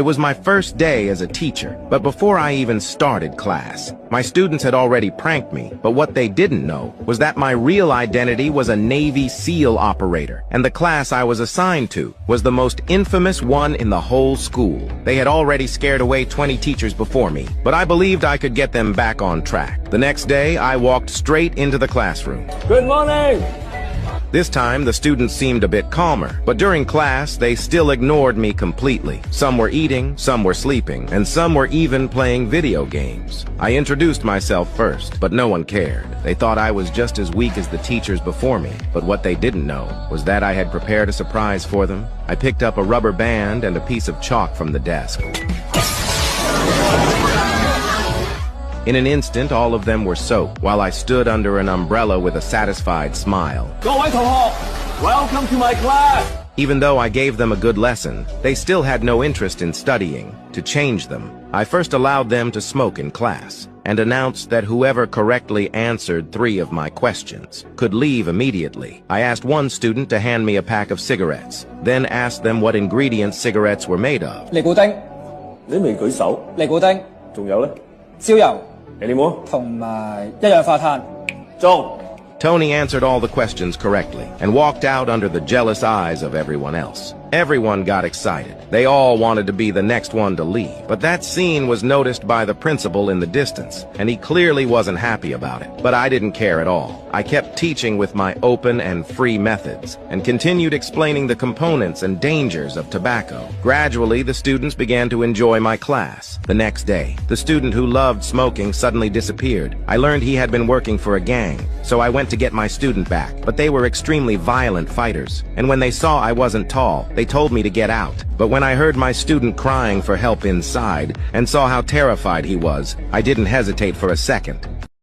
It was my first day as a teacher, but before I even started class, my students had already pranked me, but what they didn't know was that my real identity was a Navy SEAL operator, and the class I was assigned to was the most infamous one in the whole school. They had already scared away 20 teachers before me, but I believed I could get them back on track. The next day, I walked straight into the classroom. Good morning! This time, the students seemed a bit calmer, but during class, they still ignored me completely. Some were eating, some were sleeping, and some were even playing video games. I introduced myself first, but no one cared. They thought I was just as weak as the teachers before me, but what they didn't know was that I had prepared a surprise for them. I picked up a rubber band and a piece of chalk from the desk. In an instant, all of them were soaked, while I stood under an umbrella with a satisfied smile. 各位同學, welcome to my class! Even though I gave them a good lesson, they still had no interest in studying. To change them, I first allowed them to smoke in class, and announced that whoever correctly answered 3 of my questions could leave immediately. I asked one student to hand me a pack of cigarettes, then asked them what ingredients cigarettes were made of. 尼古丁. 你未舉手. 尼古丁. 仲有呢? 燒油. Any more? 同埋一氧化碳. 中. Tony answered all the questions correctly and walked out under the jealous eyes of everyone else. Everyone got excited. They all wanted to be the next one to leave. But that scene was noticed by the principal in the distance, and he clearly wasn't happy about it. But I didn't care at all. I kept teaching with my open and free methods, and continued explaining the components and dangers of tobacco. Gradually, the students began to enjoy my class. The next day, the student who loved smoking suddenly disappeared. I learned he had been working for a gang, so I went to get my student back. But they were extremely violent fighters, and when they saw I wasn't tall, they told me to get out. But when I heard my student crying for help inside and saw how terrified he was, I didn't hesitate for a second.